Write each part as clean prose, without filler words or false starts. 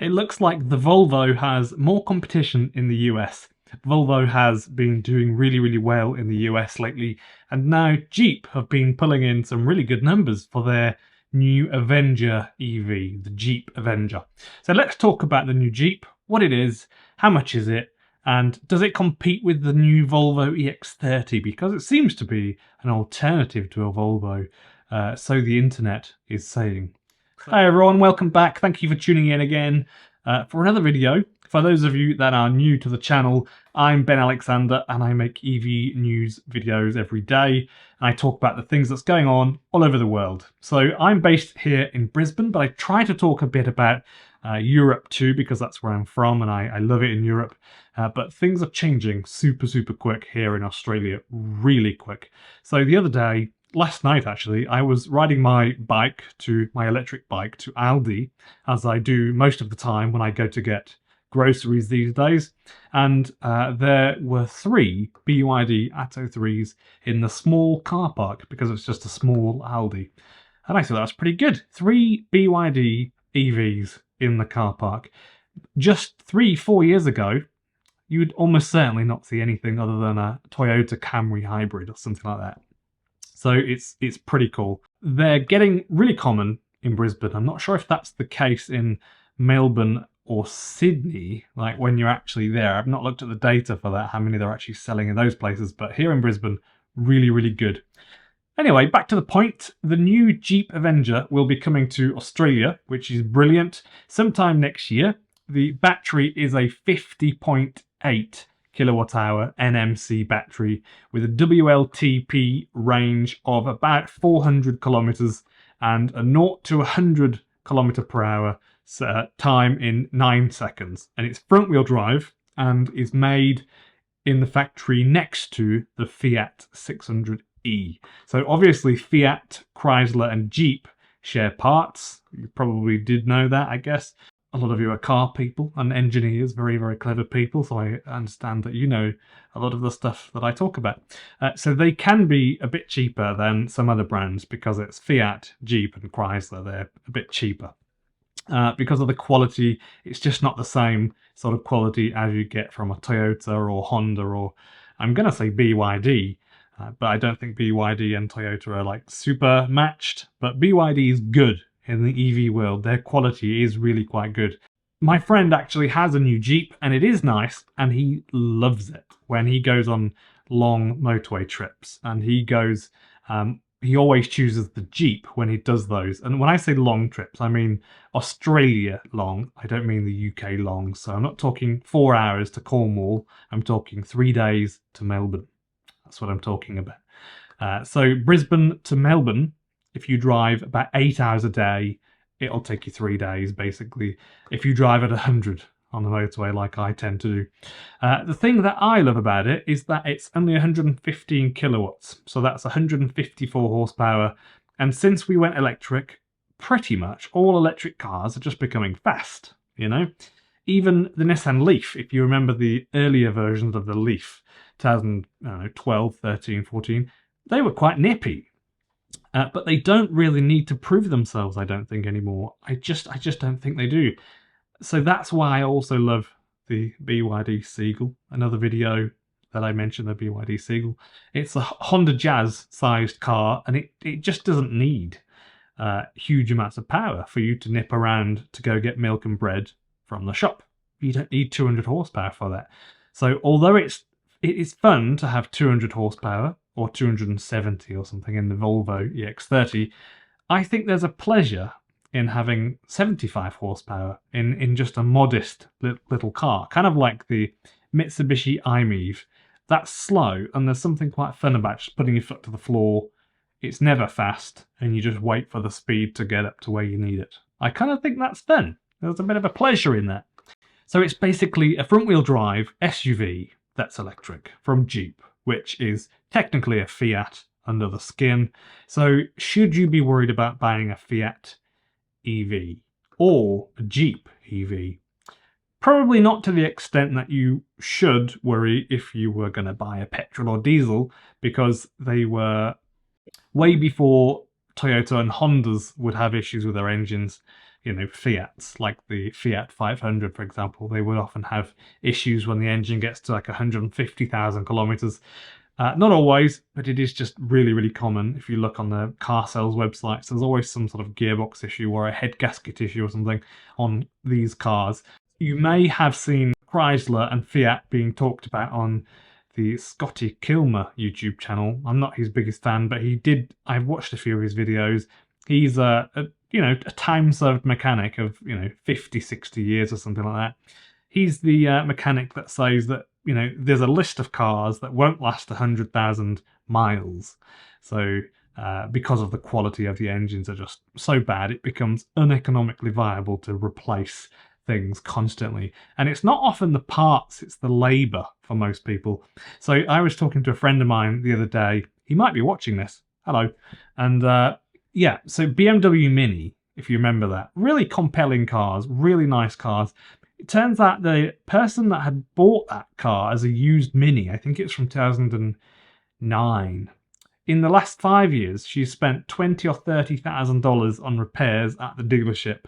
It looks like the Volvo has more competition in the US. Volvo has been doing really well in the US lately, and now Jeep have been pulling in some really good numbers for their new Avenger EV, the Jeep Avenger. So let's talk about the new Jeep, what it is, how much is it, and does it compete with the new Volvo EX30, because it seems to be an alternative to a Volvo, so the internet is saying. Hi everyone, welcome back. Thank you for tuning in again for another video. For those of you that are new to the channel, I'm Ben Alexander and I make EV news videos every day. And I talk about the things that's going on all over the world. So I'm based here in Brisbane, but I try to talk a bit about Europe too, because that's where I'm from and I love it in Europe. But things are changing super quick here in Australia, really quick. So the other day, last night actually, I was riding my electric bike to Aldi, as I do most of the time when I go to get groceries these days, and there were 3 BYD Atto 3s in the small car park, because it's just a small Aldi. And I thought that's pretty good. 3 BYD EVs in the car park. Just 3-4 years ago, you'd almost certainly not see anything other than a Toyota Camry hybrid or something like that. So it's pretty cool. They're getting really common in Brisbane. I'm not sure if that's the case in Melbourne or Sydney, like when you're actually there. I've not looked at the data for that, how many they're actually selling in those places, but here in Brisbane, really good. Anyway, back to the point. The new Jeep Avenger will be coming to Australia, which is brilliant, sometime next year. The battery is a 50.8 kilowatt hour NMC battery with a WLTP range of about 400 kilometers and a 0 to 100 kilometer per hour time in 9 seconds. And it's front wheel drive and is made in the factory next to the Fiat 600e. So obviously Fiat, Chrysler and Jeep share parts. You probably did know that, I guess. A lot of you are car people and engineers, very clever people, so I understand that you know a lot of the stuff that I talk about. So they can be a bit cheaper than some other brands because it's Fiat, Jeep and Chrysler. They're a bit cheaper. Because of the quality, it's just not the same sort of quality as you get from a Toyota or Honda or, I'm going to say BYD, but I don't think BYD and Toyota are like super matched, but BYD is good. In the EV world, their quality is really quite good. My friend actually has a new Jeep and it is nice and he loves it when he goes on long motorway trips, and he goes, he always chooses the Jeep when he does those. And when I say long trips, I mean Australia long. I don't mean the UK long. So I'm not talking 4 hours to Cornwall. I'm talking 3 days to Melbourne. That's what I'm talking about. So Brisbane to Melbourne, if you drive about 8 hours a day, it'll take you 3 days, basically, if you drive at 100 on the motorway like I tend to do. The thing that I love about it is that it's only 115 kilowatts, so that's 154 horsepower. And since we went electric, pretty much all electric cars are just becoming fast, you know? Even the Nissan Leaf, if you remember the earlier versions of the Leaf, 2012, 13, 14, they were quite nippy. But they don't really need to prove themselves, I don't think, anymore. I just don't think they do. So that's why I also love the BYD Seagull. Another video that I mentioned, the BYD Seagull. It's a Honda Jazz-sized car, and it just doesn't need huge amounts of power for you to nip around to go get milk and bread from the shop. You don't need 200 horsepower for that. So although it is fun to have 200 horsepower, or 270 or something in the Volvo EX30, I think there's a pleasure in having 75 horsepower in just a modest little car, kind of like the Mitsubishi i-MiEV. That's slow, and there's something quite fun about just putting your foot to the floor. It's never fast, and you just wait for the speed to get up to where you need it. I kind of think that's fun. There's a bit of a pleasure in that. So it's basically a front-wheel drive SUV that's electric from Jeep, which is technically a Fiat under the skin. So should you be worried about buying a Fiat EV or a Jeep EV? Probably not to the extent that you should worry if you were going to buy a petrol or diesel, because they were way before Toyota and Hondas would have issues with their engines. Fiats, like the Fiat 500, for example. They would often have issues when the engine gets to like 150,000 kilometers. Not always, but it is just really, really common. If you look on the car sales websites, there's always some sort of gearbox issue or a head gasket issue or something on these cars. You may have seen Chrysler and Fiat being talked about on the Scotty Kilmer YouTube channel. I'm not his biggest fan, but I've watched a few of his videos. He's a time-served mechanic of 50, 60 years or something like that. He's the mechanic that says that there's a list of cars that won't last 100,000 miles. So because of the quality of the engines are just so bad, it becomes uneconomically viable to replace things constantly. And it's not often the parts, it's the labour for most people. So I was talking to a friend of mine the other day. He might be watching this. Hello. And so BMW Mini, if you remember that, really compelling cars, really nice cars. It turns out the person that had bought that car as a used Mini, I think it's from 2009, in the last 5 years, she's spent $20,000 or $30,000 on repairs at the dealership.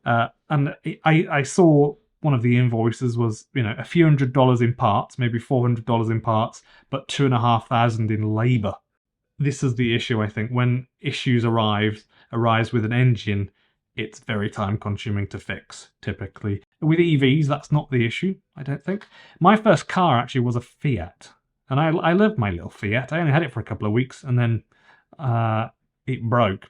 And I saw one of the invoices was, a few $100s in parts, maybe $400 in parts, but $2,500 in labour. This is the issue, I think. When issues arise with an engine, it's very time consuming to fix, typically. With EVs, that's not the issue, I don't think. My first car actually was a Fiat, and I loved my little Fiat. I only had it for a couple of weeks, and then it broke.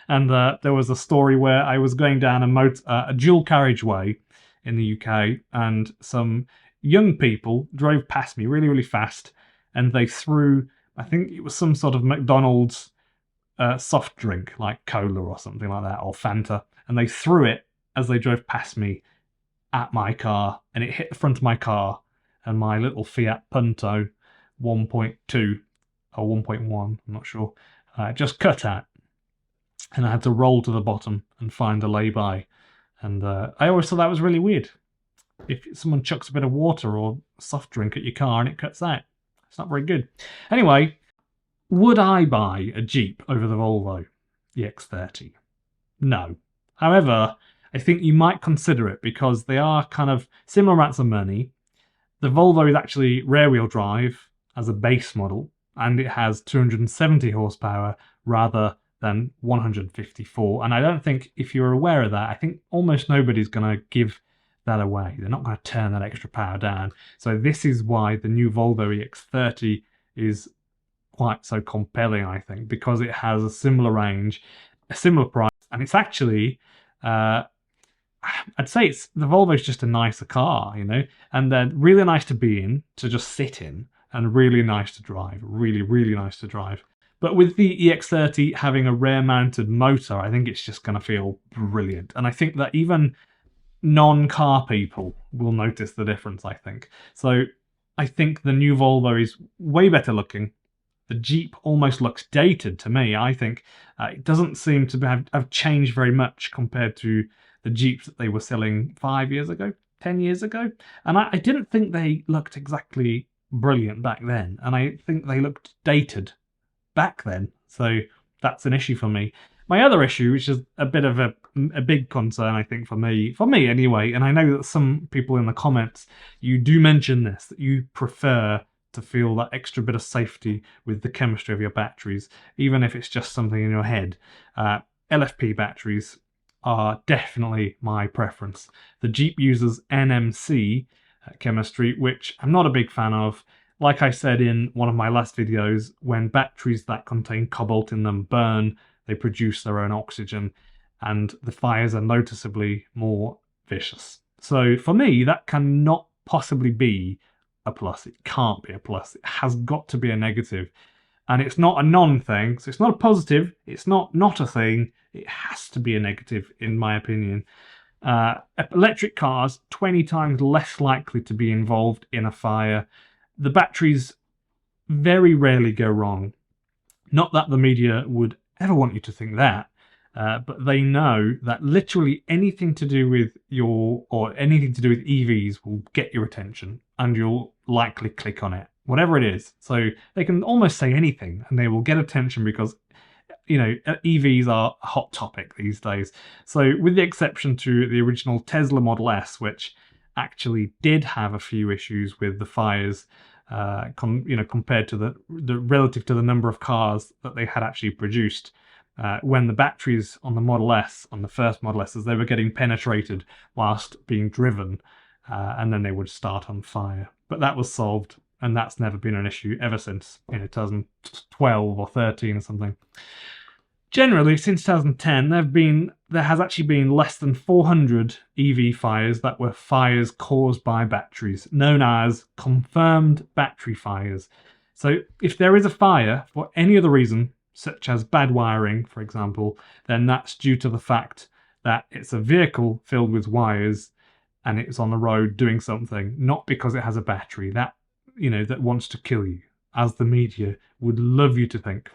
And there was a story where I was going down a dual carriageway in the UK, and some young people drove past me really, really fast, and they threw, I think it was some sort of McDonald's soft drink, like cola or something like that, or Fanta, and they threw it as they drove past me at my car, and it hit the front of my car, and my little Fiat Punto 1.2 or 1.1, I'm not sure, just cut out. And I had to roll to the bottom and find a lay-by. And I always thought that was really weird. If someone chucks a bit of water or soft drink at your car and it cuts out, it's not very good. Anyway, would I buy a Jeep over the Volvo EX30? No. However, I think you might consider it because they are kind of similar amounts of money. The Volvo is actually rear-wheel drive as a base model, and it has 270 horsepower rather than 154. And I don't think, if you're aware of that, I think almost nobody's going to give that away. They're not going to turn that extra power down. So this is why the new Volvo EX30 is quite so compelling, I think, because it has a similar range, a similar price, and it's actually, I'd say the Volvo's just a nicer car, and they're really nice to be in, to just sit in, and really nice to drive, really, really nice to drive. But with the EX30 having a rear-mounted motor, I think it's just going to feel brilliant. And I think that even non-car people will notice the difference, I think. So I think the new Volvo is way better looking. The Jeep almost looks dated to me, I think. It doesn't seem to have changed very much compared to the Jeeps that they were selling 5 years ago, 10 years ago. And I didn't think they looked exactly brilliant back then. And I think they looked dated back then, so that's an issue for me. My other issue, which is a bit of a big concern, I think, for me anyway, and I know that some people in the comments, you do mention this, that you prefer to feel that extra bit of safety with the chemistry of your batteries, even if it's just something in your head. LFP batteries are definitely my preference. The Jeep uses NMC chemistry, which I'm not a big fan of. Like I said in one of my last videos, when batteries that contain cobalt in them burn, they produce their own oxygen, and the fires are noticeably more vicious. So for me, that cannot possibly be a plus. It can't be a plus. It has got to be a negative. And it's not a non-thing, so it's not a positive, it's not a thing, it has to be a negative, in my opinion. Electric cars, 20 times less likely to be involved in a fire. The batteries very rarely go wrong. Not that the media would ever want you to think that, but they know that literally anything to do with anything to do with EVs will get your attention, and you'll likely click on it, whatever it is. So they can almost say anything, and they will get attention because EVs are a hot topic these days. So with the exception to the original Tesla Model S, which actually did have a few issues with the fires, compared to the relative to the number of cars that they had actually produced. When the batteries on the Model S, on the first Model S's, they were getting penetrated whilst being driven, and then they would start on fire. But that was solved, and that's never been an issue ever since 2012 or 13 or something. Generally, since 2010, there has actually been less than 400 EV fires that were fires caused by batteries, known as confirmed battery fires. So if there is a fire for any other reason, such as bad wiring, for example, then that's due to the fact that it's a vehicle filled with wires and it's on the road doing something, not because it has a battery that wants to kill you, as the media would love you to think.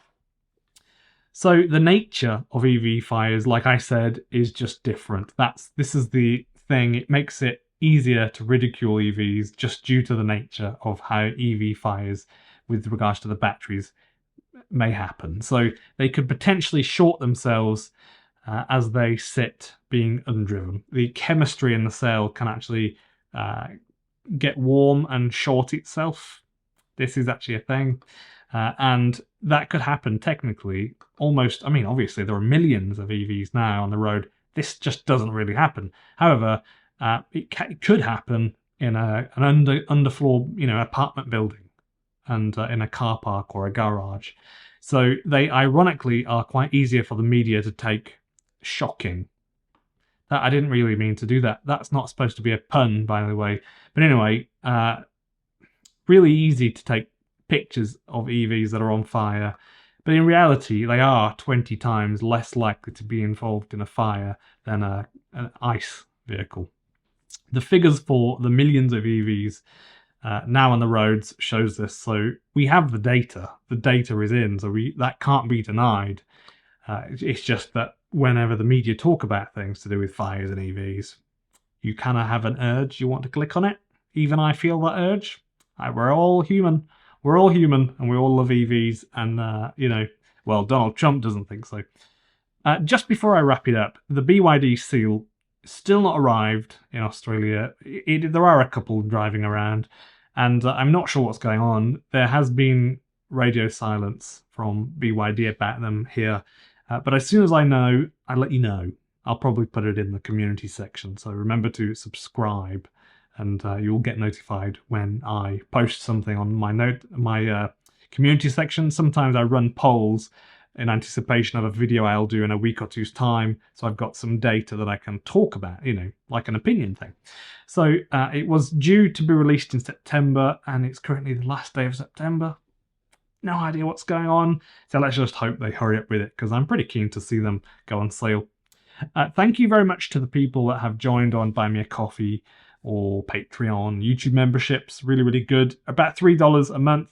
So the nature of EV fires, like I said, is just different. This is the thing. It makes it easier to ridicule EVs just due to the nature of how EV fires, with regards to the batteries, may happen. So they could potentially short themselves as they sit being undriven. The chemistry in the cell can actually get warm and short itself. This is actually a thing. And that could happen technically almost, obviously there are millions of EVs now on the road. This just doesn't really happen. However, it could happen in an underfloor, apartment building and in a car park or a garage. So they ironically are quite easier for the media to take. Shocking. That I didn't really mean to do that. That's not supposed to be a pun, by the way. But anyway, really easy to take pictures of EVs that are on fire, but in reality they are 20 times less likely to be involved in a fire than an ICE vehicle. The figures for the millions of EVs now on the roads shows this. So we have the data. The data is in, so that can't be denied. It's just that whenever the media talk about things to do with fires and EVs, you kind of have an urge. You want to click on it. Even I feel that urge. We're all human. We're all human, and we all love EVs, and, well, Donald Trump doesn't think so. Just before I wrap it up, the BYD seal still not arrived in Australia. There are a couple driving around, and I'm not sure what's going on. There has been radio silence from BYD about them here, but as soon as I know, I'll let you know. I'll probably put it in the community section, so remember to subscribe, and you'll get notified when I post something on my community section. Sometimes I run polls in anticipation of a video I'll do in a week or two's time, so I've got some data that I can talk about, like an opinion thing. So it was due to be released in September, and it's currently the last day of September. No idea what's going on, so let's just hope they hurry up with it, because I'm pretty keen to see them go on sale. Thank you very much to the people that have joined on Buy Me a Coffee or Patreon. YouTube memberships, really, really good. About $3 a month.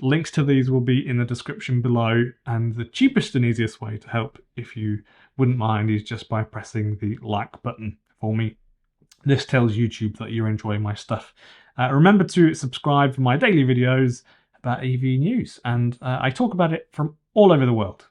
Links to these will be in the description below, and the cheapest and easiest way to help, if you wouldn't mind, is just by pressing the like button for me. This tells YouTube that you're enjoying my stuff. Remember to subscribe for my daily videos about EV news, and I talk about it from all over the world.